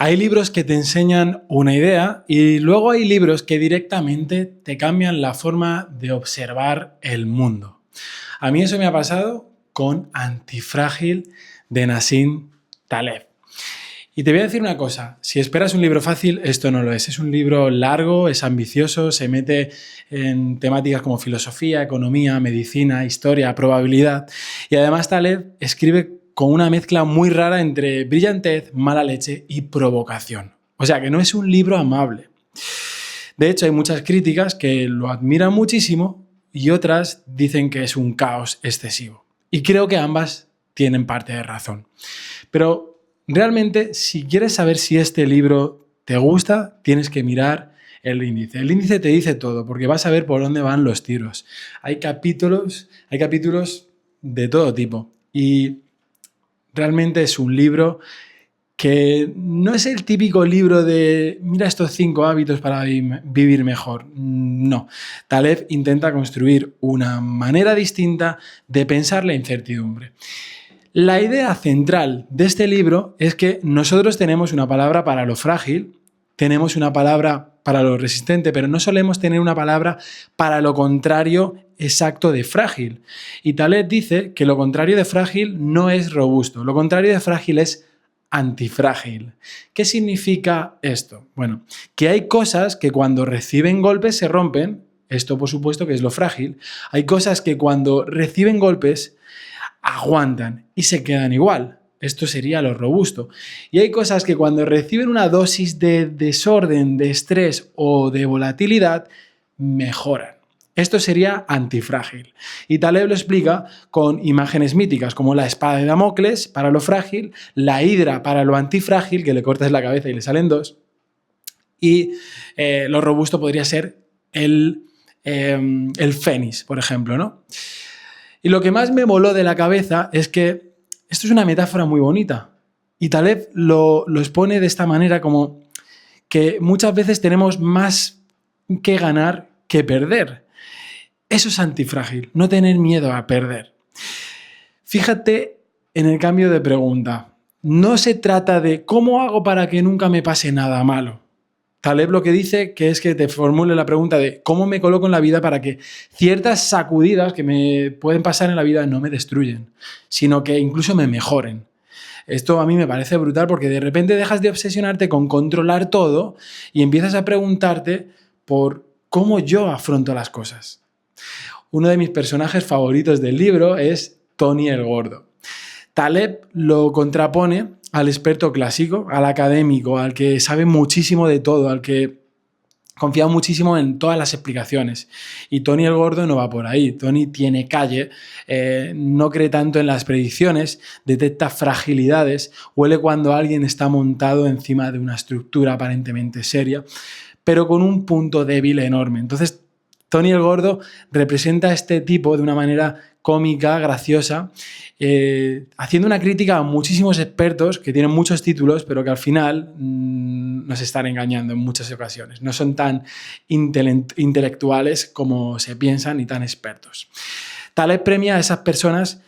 Hay libros que te enseñan una idea y luego hay libros que directamente te cambian la forma de observar el mundo. A mí eso me ha pasado con Antifrágil de Nassim Taleb. Y te voy a decir una cosa, si esperas un libro fácil, esto no lo es. Es un libro largo, es ambicioso, se mete en temáticas como filosofía, economía, medicina, historia, probabilidad. Y además Taleb escribe con una mezcla muy rara entre brillantez, mala leche y provocación. O sea que no es un libro amable. De hecho, hay muchas críticas que lo admiran muchísimo y otras dicen que es un caos excesivo. Y creo que ambas tienen parte de razón. Pero realmente, si quieres saber si este libro te gusta, tienes que mirar el índice. El índice te dice todo, porque vas a ver por dónde van los tiros. Hay capítulos de todo tipo. Y realmente es un libro que no es el típico libro de mira estos 5 hábitos para vivir mejor. No. Taleb intenta construir una manera distinta de pensar la incertidumbre. La idea central de este libro es que nosotros tenemos una palabra para lo frágil, tenemos una palabra para lo resistente, pero no solemos tener una palabra para lo contrario exacto de frágil. Y Taleb dice que lo contrario de frágil no es robusto, lo contrario de frágil es antifrágil. ¿Qué significa esto? Bueno, que hay cosas que cuando reciben golpes se rompen, esto por supuesto que es lo frágil. Hay cosas que cuando reciben golpes aguantan y se quedan igual. Esto sería lo robusto. Y hay cosas que cuando reciben una dosis de desorden, de estrés o de volatilidad, mejoran. Esto sería antifrágil. Y Taleb lo explica con imágenes míticas como la espada de Damocles para lo frágil, la hidra para lo antifrágil, que le cortas la cabeza y le salen 2, y lo robusto podría ser el fénix, por ejemplo, ¿no? Y lo que más me voló de la cabeza es que esto es una metáfora muy bonita. Y Taleb lo expone de esta manera como que muchas veces tenemos más que ganar que perder. Eso es antifrágil, no tener miedo a perder. Fíjate en el cambio de pregunta. No se trata de ¿cómo hago para que nunca me pase nada malo? Taleb lo que dice que es que te formule la pregunta de ¿cómo me coloco en la vida para que ciertas sacudidas que me pueden pasar en la vida no me destruyen, sino que incluso me mejoren? Esto a mí me parece brutal porque de repente dejas de obsesionarte con controlar todo y empiezas a preguntarte por cómo yo afronto las cosas. Uno de mis personajes favoritos del libro es Tony el Gordo. Taleb lo contrapone al experto clásico, al académico, al que sabe muchísimo de todo, al que confía muchísimo en todas las explicaciones. Y Tony el Gordo no va por ahí. Tony tiene calle, no cree tanto en las predicciones, detecta fragilidades, huele cuando alguien está montado encima de una estructura aparentemente seria, pero con un punto débil enorme. Entonces, Tony el Gordo representa a este tipo de una manera cómica, graciosa, haciendo una crítica a muchísimos expertos que tienen muchos títulos, pero que al final nos están engañando en muchas ocasiones. No son tan intelectuales como se piensan ni tan expertos. Taleb premia a esas personas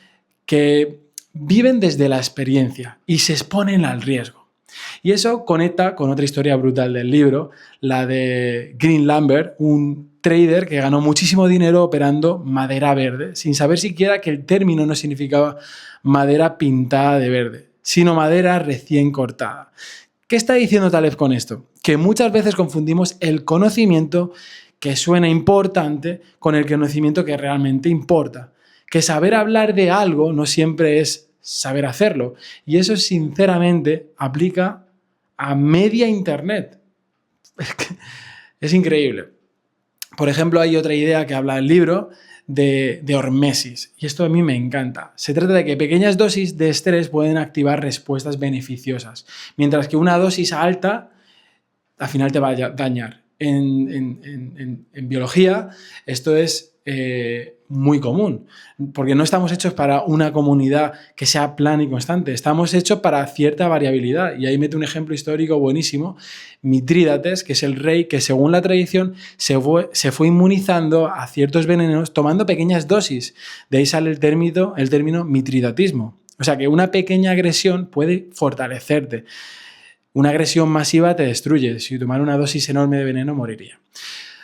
que viven desde la experiencia y se exponen al riesgo. Y eso conecta con otra historia brutal del libro, la de Green Lambert, un trader que ganó muchísimo dinero operando madera verde, sin saber siquiera que el término no significaba madera pintada de verde, sino madera recién cortada. ¿Qué está diciendo Taleb con esto? Que muchas veces confundimos el conocimiento que suena importante con el conocimiento que realmente importa. Que saber hablar de algo no siempre es saber hacerlo. Y eso, sinceramente, aplica a media Internet. Es increíble. Por ejemplo, hay otra idea que habla el libro de hormesis. Y esto a mí me encanta. Se trata de que pequeñas dosis de estrés pueden activar respuestas beneficiosas, mientras que una dosis alta al final te va a dañar. En biología esto es muy común, porque no estamos hechos para una comunidad que sea plana y constante, estamos hechos para cierta variabilidad. Y ahí mete un ejemplo histórico buenísimo, Mitrídates, que es el rey que según la tradición se fue inmunizando a ciertos venenos tomando pequeñas dosis. De ahí sale el término mitridatismo. O sea que una pequeña agresión puede fortalecerte. Una agresión masiva te destruye. Si tomara una dosis enorme de veneno, moriría.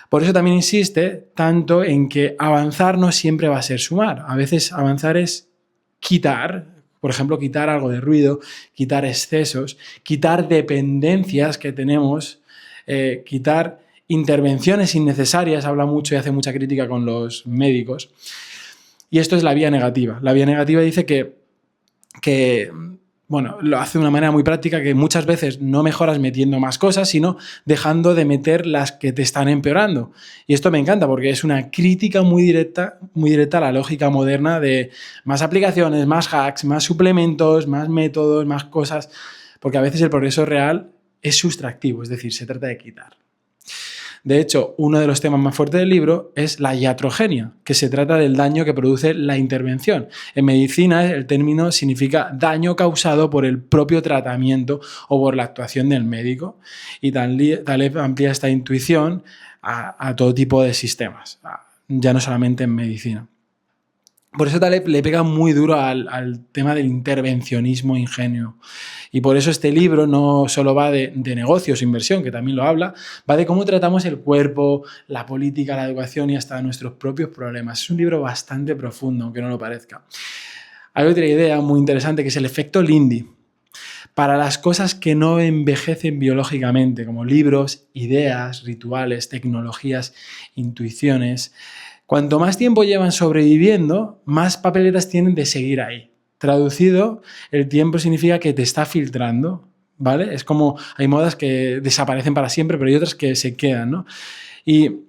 Por eso también insiste tanto en que avanzar no siempre va a ser sumar. A veces avanzar es quitar, por ejemplo, quitar algo de ruido, quitar excesos, quitar dependencias que tenemos, quitar intervenciones innecesarias. Habla mucho y hace mucha crítica con los médicos. Y esto es la vía negativa. La vía negativa dice que bueno, lo hace de una manera muy práctica, que muchas veces no mejoras metiendo más cosas, sino dejando de meter las que te están empeorando. Y esto me encanta porque es una crítica muy directa a la lógica moderna de más aplicaciones, más hacks, más suplementos, más métodos, más cosas, porque a veces el progreso real es sustractivo, es decir, se trata de quitar. De hecho, uno de los temas más fuertes del libro es la iatrogenia, que se trata del daño que produce la intervención. En medicina, el término significa daño causado por el propio tratamiento o por la actuación del médico. Y Taleb amplía esta intuición a todo tipo de sistemas, ya no solamente en medicina. Por eso Taleb le pega muy duro al tema del intervencionismo ingenuo. Y por eso este libro no solo va de negocios, inversión, que también lo habla, va de cómo tratamos el cuerpo, la política, la educación y hasta nuestros propios problemas. Es un libro bastante profundo, aunque no lo parezca. Hay otra idea muy interesante que es el efecto Lindy. Para las cosas que no envejecen biológicamente, como libros, ideas, rituales, tecnologías, intuiciones, cuanto más tiempo llevan sobreviviendo, más papeletas tienen de seguir ahí. Traducido, el tiempo significa que te está filtrando, ¿vale? Es como hay modas que desaparecen para siempre, pero hay otras que se quedan, ¿no? Y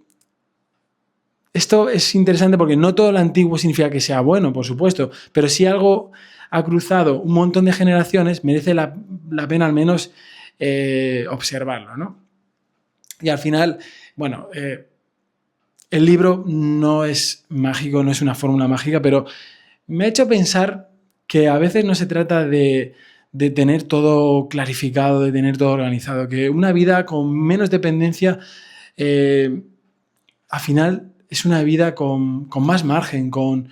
esto es interesante porque no todo lo antiguo significa que sea bueno, por supuesto, pero si algo ha cruzado un montón de generaciones, merece la pena al menos observarlo, ¿no? Y al final, bueno, el libro no es mágico, no es una fórmula mágica, pero me ha hecho pensar que a veces no se trata de tener todo clarificado, de tener todo organizado, que una vida con menos dependencia, al final es una vida con más margen, con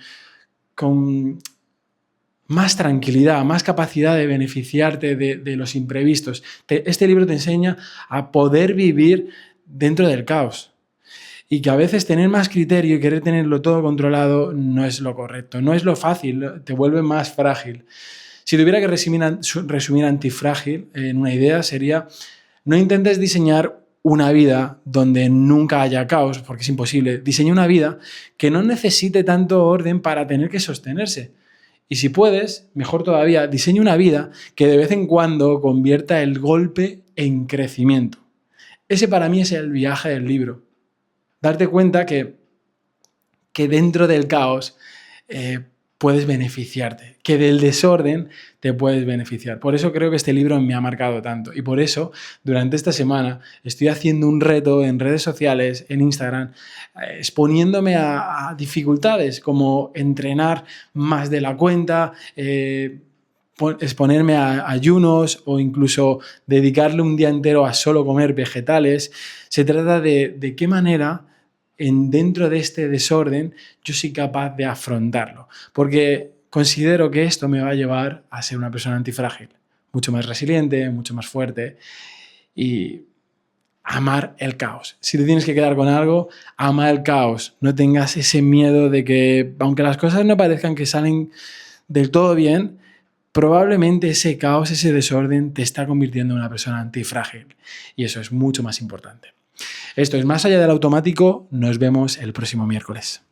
más tranquilidad, más capacidad de beneficiarte de los imprevistos. Este libro te enseña a poder vivir dentro del caos. Y que a veces tener más criterio y querer tenerlo todo controlado no es lo correcto, no es lo fácil, te vuelve más frágil. Si tuviera que resumir Antifrágil en una idea sería: no intentes diseñar una vida donde nunca haya caos, porque es imposible. Diseña una vida que no necesite tanto orden para tener que sostenerse. Y si puedes, mejor todavía, diseña una vida que de vez en cuando convierta el golpe en crecimiento. Ese para mí es el viaje del libro. Darte cuenta que dentro del caos puedes beneficiarte, que del desorden te puedes beneficiar. Por eso creo que este libro me ha marcado tanto y por eso durante esta semana estoy haciendo un reto en redes sociales, en Instagram, exponiéndome a dificultades como entrenar más de la cuenta, exponerme a ayunos o incluso dedicarle un día entero a solo comer vegetales. Se trata de qué manera dentro de este desorden yo soy capaz de afrontarlo, porque considero que esto me va a llevar a ser una persona antifrágil, mucho más resiliente, mucho más fuerte y amar el caos. Si te tienes que quedar con algo, ama el caos. No tengas ese miedo de que, aunque las cosas no parezcan que salen del todo bien, probablemente ese caos, ese desorden te está convirtiendo en una persona antifrágil y eso es mucho más importante. Esto es Más allá del automático. Nos vemos el próximo miércoles.